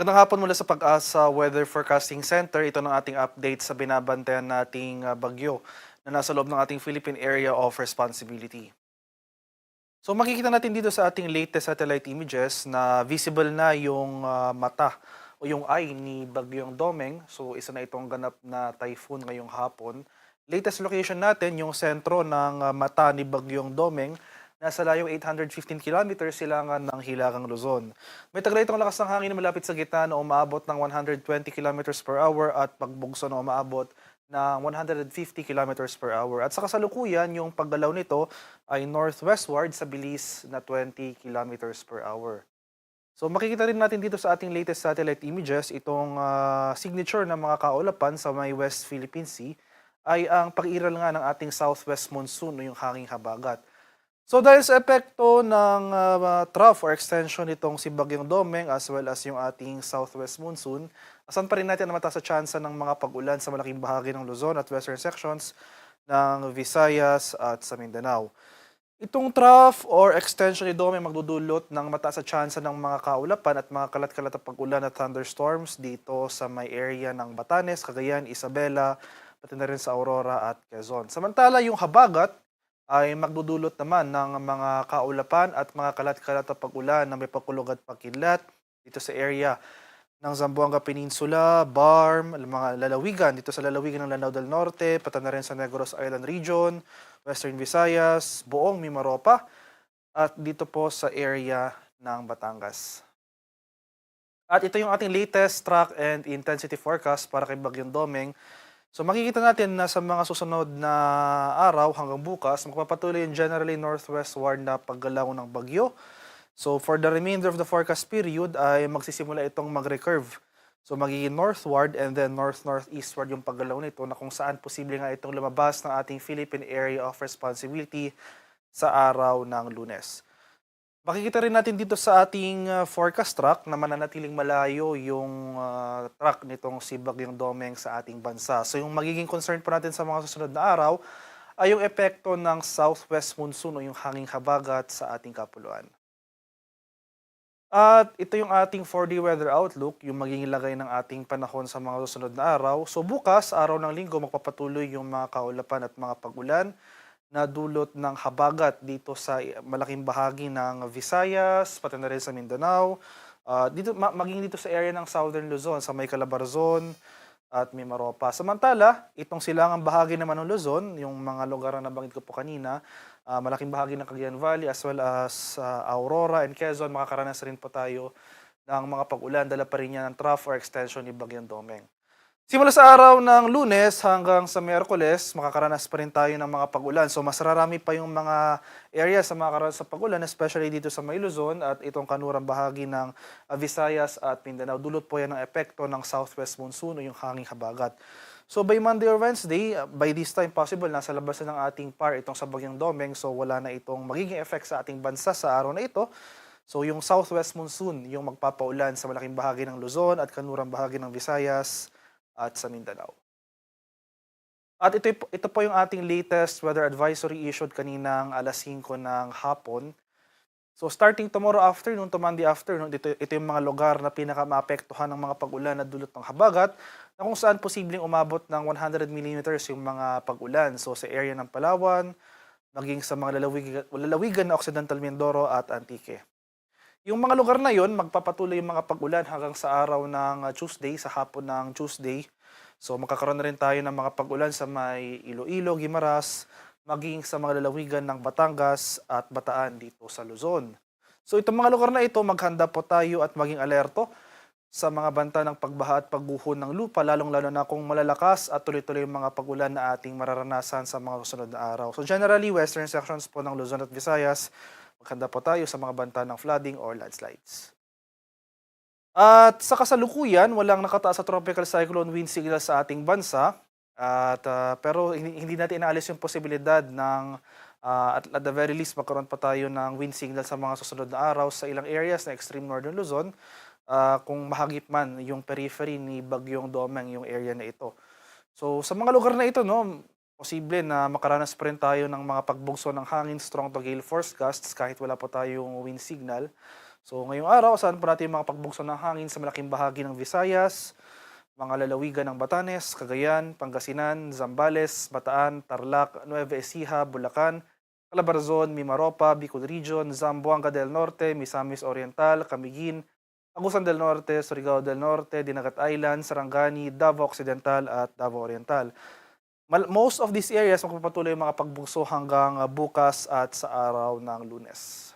Magandang hapon mula sa Pag-asa Weather Forecasting Center. Ito ng ating update sa binabantayan nating bagyo na nasa loob ng ating Philippine Area of Responsibility. So makikita natin dito sa ating latest satellite images na visible na yung mata o yung eye ni Bagyong Domeng. So isa na itong ganap na typhoon ngayong hapon. Latest location natin, yung sentro ng mata ni Bagyong Domeng, nasa layong 815 kilometers silangan ng Hilagang Luzon. May taglay itong lakas ng hangin na malapit sa gitna na umaabot ng 120 kilometers per hour at pagbugso na umaabot ng 150 kilometers per hour. At sa kasalukuyan, yung paggalaw nito ay northwestward sa bilis na 20 kilometers per hour. So makikita rin natin dito sa ating latest satellite images itong signature ng mga kaulapan sa may West Philippine Sea ay ang pag-iral nga ng ating southwest monsoon o yung hanging habagat. So dahil sa epekto ng trough or extension nitong si Bagyong Domeng as well as yung ating southwest monsoon, asan pa rin natin na mataas sa tsansa ng mga pag-ulan sa malaking bahagi ng Luzon at western sections ng Visayas at sa Mindanao. Itong trough or extension ni Domeng magdudulot ng mataas sa tsansa ng mga kaulapan at mga kalat-kalat na pag-ulan at thunderstorms dito sa may area ng Batanes, Cagayan, Isabela, pati na rin sa Aurora at Quezon. Samantala, yung habagat ay magdudulot naman ng mga kaulapan at mga kalat-kalat na pag-ulan na may pakulog at pagkidlat dito sa area ng Zamboanga Peninsula, Barm, mga lalawigan dito sa lalawigan ng Lanao del Norte, pati na rin sa Negros Island Region, Western Visayas, buong Mimaropa, at dito po sa area ng Batangas. At ito yung ating latest track and intensity forecast para kay Bagyong Domeng. So makikita natin na sa mga susunod na araw hanggang bukas, magpapatuloy yung generally northwestward na paggalaw ng bagyo. So for the remainder of the forecast period ay magsisimula itong mag-recurve. So magiging northward and then north-northeastward yung paggalaw nito na kung saan posible nga itong lumabas ng ating Philippine Area of Responsibility sa araw ng Lunes. Makikita rin natin dito sa ating forecast track na mananatiling malayo yung track nitong si Bagyong Domeng sa ating bansa. So yung magiging concern po natin sa mga susunod na araw ay yung epekto ng southwest monsoon o yung hanging habagat sa ating kapuluan. At ito yung ating 4-day weather outlook, yung magiging lagay ng ating panahon sa mga susunod na araw. So bukas, araw ng linggo, magpapatuloy yung mga kaulapan at mga pag-ulan na dulot ng habagat dito sa malaking bahagi ng Visayas, pati na rin sa Mindanao. Maging dito sa area ng Southern Luzon, sa may Calabarzon at Mimaropa. Samantala, itong silangang bahagi naman ng Luzon, yung mga lugar na nabanggit ko po kanina, malaking bahagi ng Cagayan Valley as well as Aurora and Quezon, makakaranas rin po tayo ng mga pag-ulan. Dala pa rin yan ng trough or extension ni Bagyong Domeng. Simula sa araw ng Lunes hanggang sa Miyerkules, makakaranas pa rin tayo ng mga pag-ulan. So mas rarami pa yung mga areas sa makakaranas sa pag-ulan, especially dito sa May Luzon at itong kanurang bahagi ng Visayas at Mindanao. Dulot po yan ng epekto ng southwest monsoon o yung hanging habagat. So by Monday or Wednesday, by this time possible, nasa labas na ng ating par itong sa Bagyong Domeng. So wala na itong magiging effect sa ating bansa sa araw na ito. So yung southwest monsoon, yung magpapaulan sa malaking bahagi ng Luzon at kanurang bahagi ng Visayas at sa Mindanao. At ito po yung ating latest weather advisory issued kaninang alas 5 ng hapon. So starting tomorrow afternoon to Monday afternoon, ito yung mga lugar na pinaka-maapektuhan ng mga pag-ulan na dulot ng habagat na kung saan posibleng umabot ng 100 millimeters yung mga pag-ulan. So sa area ng Palawan, maging sa mga lalawigan na Occidental Mindoro at Antique. Yung mga lugar na yon, magpapatuloy yung mga pag-ulan hanggang sa araw ng Tuesday, sa hapon ng Tuesday. So magkakaroon na rin tayo ng mga pag-ulan sa may Iloilo, Guimaras, maging sa mga lalawigan ng Batangas at Bataan dito sa Luzon. So itong mga lugar na ito, maghanda po tayo at maging alerto sa mga banta ng pagbaha at pagguho ng lupa, lalong-lalo na kung malalakas at tuloy-tuloy yung mga pag-ulan na ating mararanasan sa mga susunod na araw. So generally, western sections po ng Luzon at Visayas, maghanda po tayo sa mga banta ng flooding or landslides. At sa kasalukuyan, walang nakataas sa tropical cyclone wind signal sa ating bansa. Pero hindi natin inaalis yung posibilidad ng at the very least magkaroon pa tayo ng wind signal sa mga susunod na araw sa ilang areas na extreme northern Luzon kung mahagip man yung periphery ni Bagyong Domeng yung area na ito. So sa mga lugar na ito, no, posible na makaranas pa rin tayo ng mga pagbugso ng hangin, strong to gale force gusts kahit wala pa tayong wind signal. So ngayong araw, saan po natin yung mga pagbugso ng hangin sa malaking bahagi ng Visayas, mga lalawigan ng Batanes, Cagayan, Pangasinan, Zambales, Bataan, Tarlac, Nueva Ecija, Bulacan, Calabarzon, Mimaropa, Bicol Region, Zamboanga del Norte, Misamis Oriental, Camiguin, Agusan del Norte, Surigao del Norte, Dinagat Island, Sarangani, Davao Occidental at Davao Oriental. Most of these areas magpapatuloy yung mga pagbugso hanggang bukas at sa araw ng Lunes.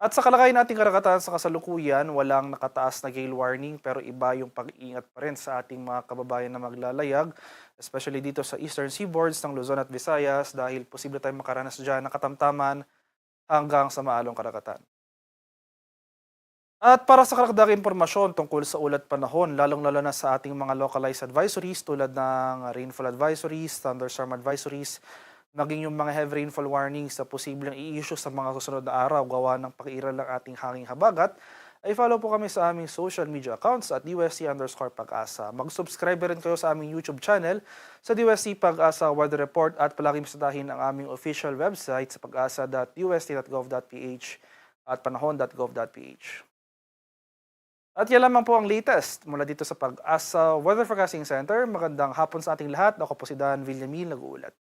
At sa kalagayan nating karagatan sa kasalukuyan, walang nakataas na gale warning pero iba yung pag-iingat pa rin sa ating mga kababayan na maglalayag, especially dito sa eastern seaboards ng Luzon at Visayas dahil posible tayong makaranas dyan ng katamtaman hanggang sa maalong karagatan. At para sa karagdagang impormasyon tungkol sa ulat panahon, lalong-lalo na sa ating mga localized advisories tulad ng rainfall advisories, thunderstorm advisories, maging yung mga heavy rainfall warnings na posibleng i-issue sa mga susunod na araw gawa ng pakiiral ng ating hanging habagat, ay follow po kami sa aming social media accounts at DUSC_Pag-asa. Mag-subscribe rin kayo sa aming YouTube channel sa DUSC Pag-asa Weather Report at palaging bisitahin ang aming official website sa pag-asa.usc.gov.ph at panahon.gov.ph. At yan lamang po ang latest mula dito sa Pag-asa Weather Forecasting Center. Magandang hapon sa ating lahat. Ako po si Dan Villamil, nag-uulat.